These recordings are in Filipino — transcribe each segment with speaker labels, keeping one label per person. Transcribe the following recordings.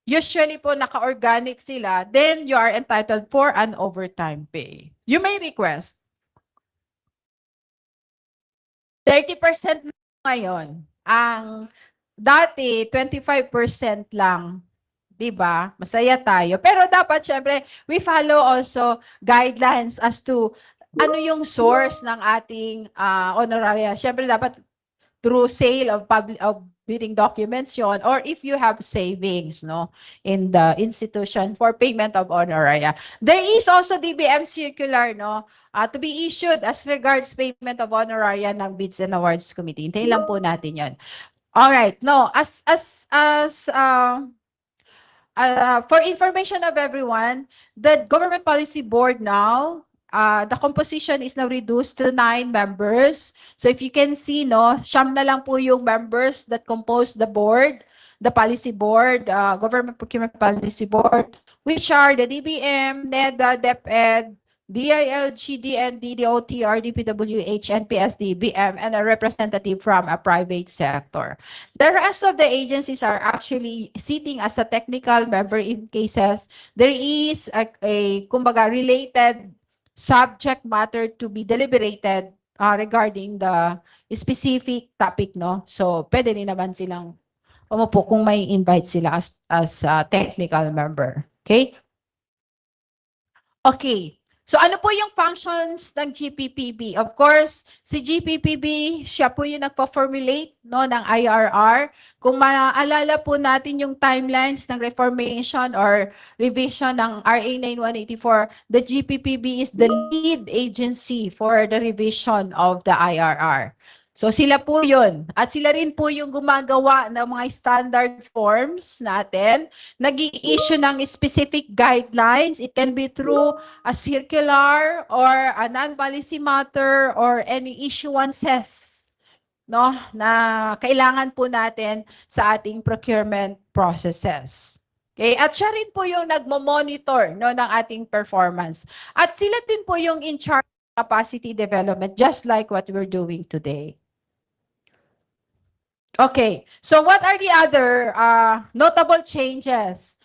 Speaker 1: usually po naka-organic sila, then you are entitled for an overtime pay. You may request. 30% ngayon. Ang dati, 25% lang. Diba? Masaya tayo. Pero dapat, syempre, we follow also guidelines as to ano yung source ng ating honoraria. Syempre, dapat through sale of bidding documents yon, or if you have savings in the institution for payment of honoraria. There is also DBM circular to be issued as regards payment of honoraria ng Bids and Awards Committee. Hintayin lang po natin yon. All right. No, for information of everyone, the Government Policy Board now, the composition is now reduced to 9 members. So if you can see, siyam na lang po yung members that compose the board, the policy board, Government Procurement Policy Board, which are the DBM, NEDA, DepEd, DILG, DND, DOTR, DPWH, NPS, DBM, and a representative from a private sector. The rest of the agencies are actually sitting as a technical member in cases there is a kumbaga, related subject matter to be deliberated regarding the specific topic, So, pwede rin naman silang umupo kung may invite sila as a technical member. Okay? Okay. So ano po yung functions ng GPPB? Of course, si GPPB, siya po yung nagpo-formulate ng IRR. Kung maalala po natin yung timelines ng reformation or revision ng RA 9184, the GPPB is the lead agency for the revision of the IRR. So sila po yun. At sila rin po yung gumagawa ng mga standard forms natin. Nag-i-issue ng specific guidelines. It can be through a circular or a non-policy matter or any issuances na kailangan po natin sa ating procurement processes. Okay? At siya rin po yung nagmo-monitor ng ating performance. At sila din po yung in charge of capacity development, just like what we're doing today. Okay, so what are the other notable changes?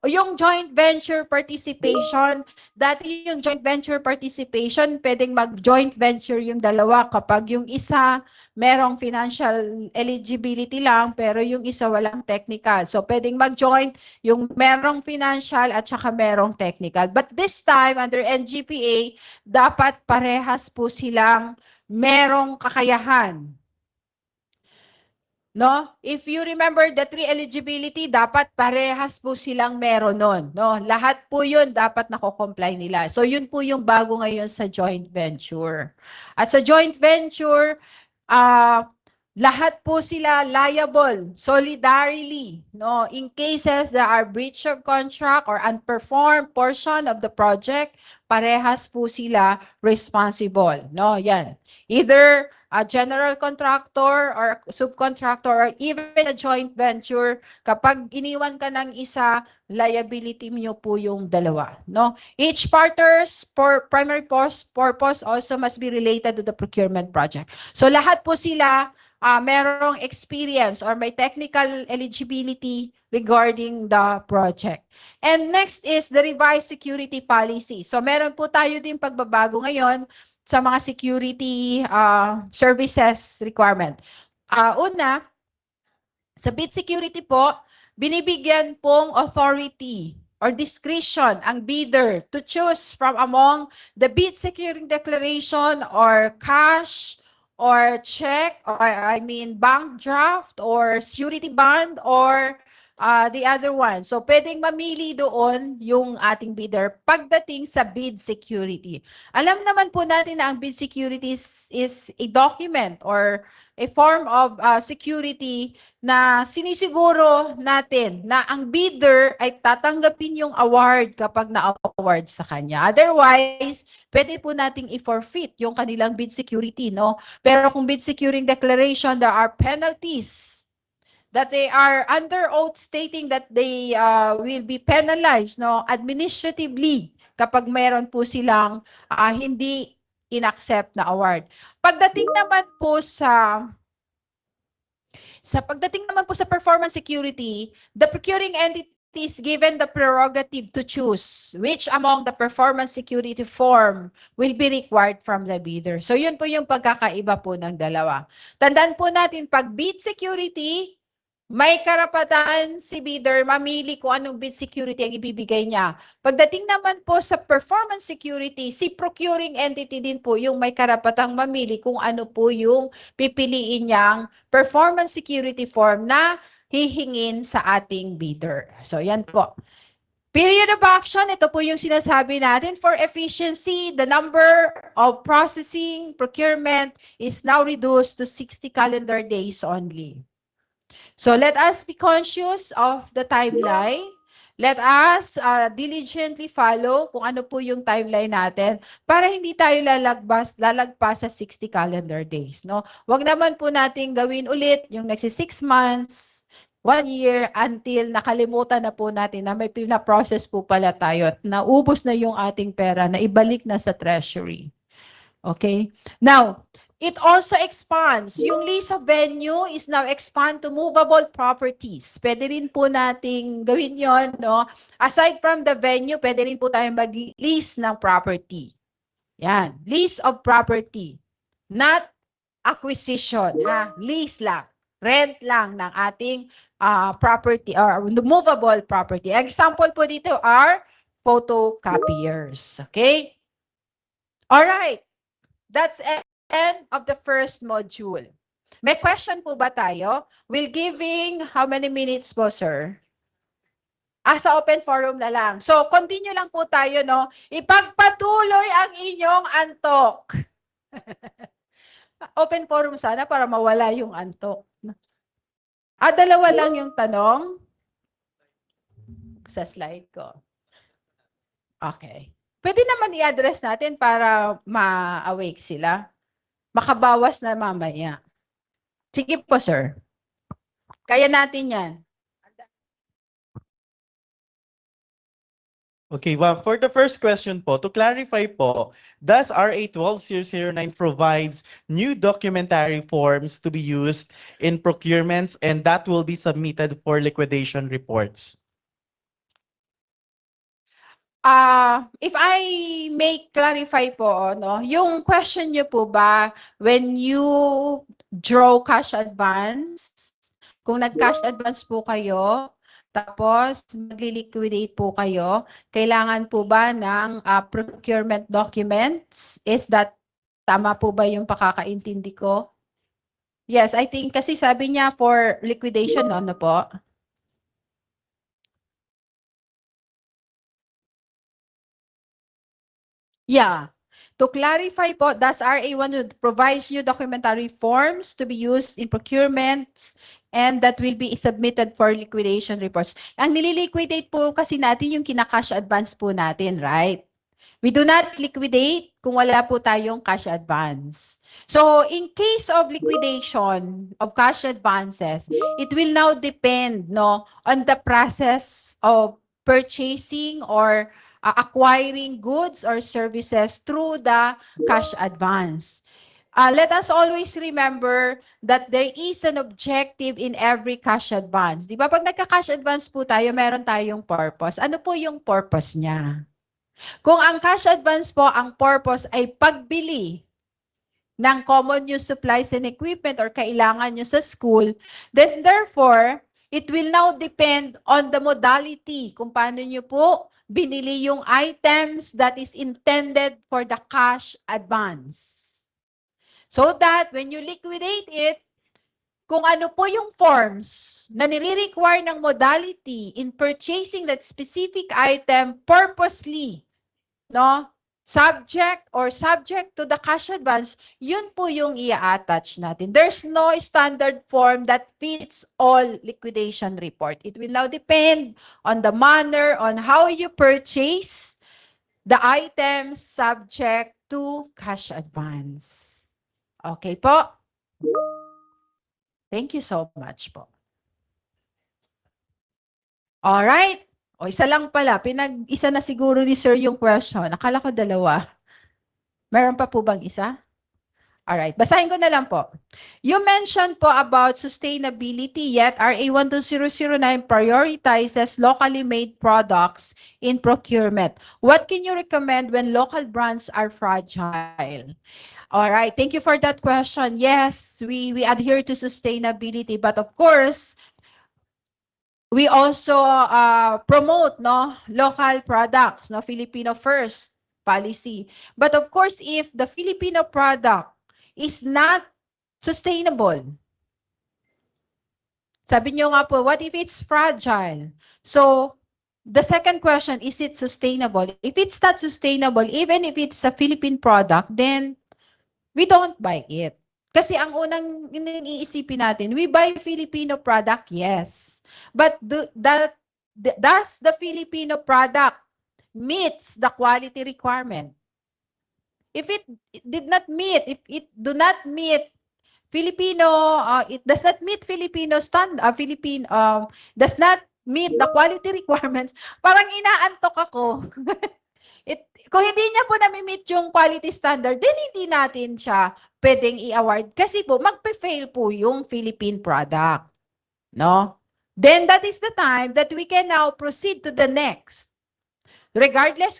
Speaker 1: Yung joint venture participation, dati yung joint venture participation, pwedeng mag-joint venture yung dalawa kapag yung isa merong financial eligibility lang, pero yung isa walang technical. So pwedeng mag-joint yung merong financial at saka merong technical. But this time, under NGPA, dapat parehas po silang merong kakayahan. If you remember the 3 eligibility, dapat parehas po silang meron nun. Lahat po yun dapat nako-comply nila. So yun po yung bago ngayon sa joint venture. At sa joint venture, lahat po sila liable solidarily in cases there are breach of contract or unperformed portion of the project, parehas po sila responsible. Yan. Either a general contractor or subcontractor or even a joint venture, kapag iniwan ka ng isa, liability nyo po yung dalawa. Each partner's primary purpose also must be related to the procurement project. So lahat po sila merong experience or may technical eligibility regarding the project. And next is the revised security policy. So meron po tayo din pagbabago ngayon sa mga security services requirement. Una, sa bid security po, binibigyan pong authority or discretion ang bidder to choose from among the bid securing declaration or cash or check, or bank draft or surety bond or the other one. So, pwedeng mamili doon yung ating bidder pagdating sa bid security. Alam naman po natin na ang bid security is a document or a form of security na sinisiguro natin na ang bidder ay tatanggapin yung award kapag na-award sa kanya. Otherwise, pwede po nating i-forfeit yung kanilang bid security, Pero kung bid securing declaration, there are penalties that they are under oath stating that they will be penalized administratively kapag mayroon po silang hindi inaccept na award. Pagdating naman po sa performance security, the procuring entity is given the prerogative to choose which among the performance security form will be required from the bidder. So yun po yung pagkakaiba po ng dalawa. Tandaan po natin, pag bid security, may karapatan si bidder mamili kung anong bid security ang ibibigay niya. Pagdating naman po sa performance security, si procuring entity din po yung may karapatang mamili kung ano po yung pipiliin niyang performance security form na hihingin sa ating bidder. So yan po. Period of action, ito po yung sinasabi natin. For efficiency, the number of processing procurement is now reduced to 60 calendar days only. So let us be conscious of the timeline. Let us diligently follow kung ano po yung timeline natin para hindi tayo lalagpas sa 60 calendar days. No? Wag naman po nating gawin ulit yung nagsi 6 months, 1 year until nakalimutan na po natin na may pina-process po pala tayo at naubos na yung ating pera na ibalik na sa treasury. Okay? Now, it also expands. Yung lease of venue is now expand to movable properties. Pwede rin po nating gawin yon, no? Aside from the venue, pwede rin po tayong mag-lease ng property. Yan, lease of property. Not acquisition, ha? Lease lang. Rent lang ng ating property or movable property. Example po dito are photocopiers. Okay? All right. That's end of the first module. May question po ba tayo? Will giving how many minutes po, sir? Sa open forum na lang. So, continue lang po tayo, no? Ipagpatuloy ang inyong antok. Open forum sana para mawala yung antok. Dalawa lang yung tanong sa slide ko. Okay. Pwede naman i-address natin para ma-awake sila. Makabawas na mamaya. Sige po, sir. Kaya natin yan.
Speaker 2: Okay, well, for the first question po, to clarify po, does RA 12009 provides new documentary forms to be used in procurements and that will be submitted for liquidation reports?
Speaker 1: If I may clarify po, no, yung question niyo po ba, when you draw cash advance, kung nag-cash advance po kayo, tapos magli-liquidate po kayo, kailangan po ba ng procurement documents? Is that tama po ba yung pakakaintindi ko? Yes, I think kasi sabi niya for liquidation, no, ano po? Yeah. To clarify po, does RA 1 provides new documentary forms to be used in procurements and that will be submitted for liquidation reports. Ang nililiquidate po kasi natin yung kina-cash advance po natin, right? We do not liquidate kung wala po tayong cash advance. So, in case of liquidation of cash advances, it will now depend, no, on the process of purchasing or acquiring goods or services through the cash advance. Let us always remember that there is an objective in every cash advance. Di ba? Pag nagka-cash advance po tayo, meron tayong purpose. Ano po yung purpose niya? Kung ang cash advance po, ang purpose ay pagbili ng common use supplies and equipment or kailangan nyo sa school, then therefore, it will now depend on the modality kung paano nyo po binili yung items that is intended for the cash advance. So that when you liquidate it, kung ano po yung forms na nire-require ng modality in purchasing that specific item purposely, no? Subject to the cash advance, yun po yung i-attach natin. There's no standard form that fits all liquidation report. It will now depend on the manner on how you purchase the items subject to cash advance. Okay po? Thank you so much po. All right. O, isa lang pala. Pinag-isa na siguro ni Sir yung question. Akala ko dalawa. Meron pa po bang isa? Alright, basahin ko na lang po. You mentioned po about sustainability, yet RA 12009 prioritizes locally made products in procurement. What can you recommend when local brands are fragile? All right, thank you for that question. Yes, we adhere to sustainability, but of course, we also promote local products, Filipino first policy. But of course, if the Filipino product is not sustainable, sabi niyo nga po, what if it's fragile? So, the second question, is it sustainable? If it's not sustainable, even if it's a Philippine product, then we don't buy it. Kasi ang unang iniisipin natin, we buy Filipino product, yes. But does the Filipino product meets the quality requirement? If it did not meet, if it do not meet Filipino, it does not meet Filipino does not meet the quality requirements, parang inaantok ako. Kung hindi niya po nami-meet yung quality standard, then hindi natin siya pwedeng i-award kasi po magpe-fail po yung Philippine product. No? Then that is the time that we can now proceed to the next. Regardless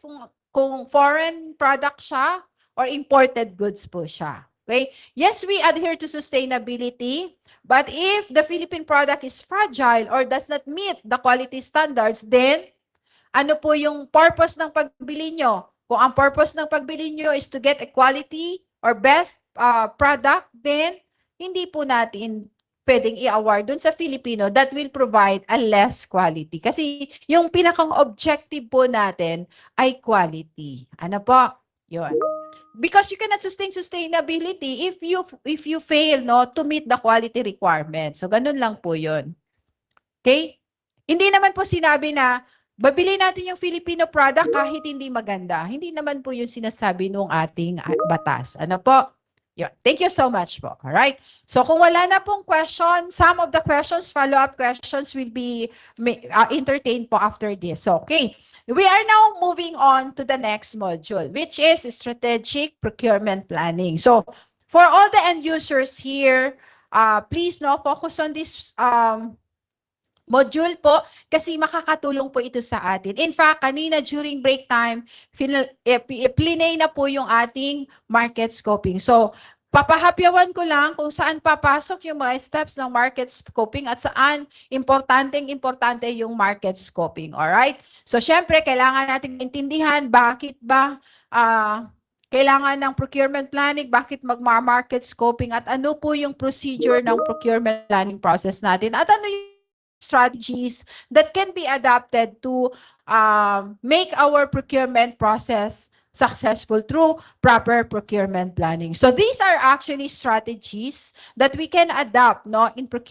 Speaker 1: kung foreign product siya or imported goods po siya. Okay? Yes, we adhere to sustainability, but if the Philippine product is fragile or does not meet the quality standards, then ano po yung purpose ng pagbili nyo? Kung ang purpose ng pagbili nyo is to get a quality or best product, then hindi po natin pwedeng i-award dun sa Filipino that will provide a less quality. Kasi yung pinakang objective po natin ay quality. Ano po? Yun. Because you cannot sustain sustainability if you fail to meet the quality requirements. So ganun lang po 'yun. Okay? Hindi naman po sinabi na babili natin yung Filipino product kahit hindi maganda. Hindi naman po 'yun sinasabi nung ating batas. Ano po? Yun. Thank you so much po. All right? So kung wala na pong question, some of the questions, follow-up questions will be entertained po after this. Okay. We are now moving on to the next module, which is strategic procurement planning. So, for all the end users here, please focus on this module po kasi makakatulong po ito sa atin. In fact, kanina during break time, plinay na po yung ating market scoping. So, papahapyawan ko lang kung saan papasok yung mga steps ng market scoping at saan importante yung market scoping. Alright? So, syempre, kailangan natin intindihan bakit ba kailangan ng procurement planning, bakit magma-market scoping, at ano po yung procedure ng procurement planning process natin, at ano yung strategies that can be adapted to make our procurement process successful through proper procurement planning. So these are actually strategies that we can adopt in procurement.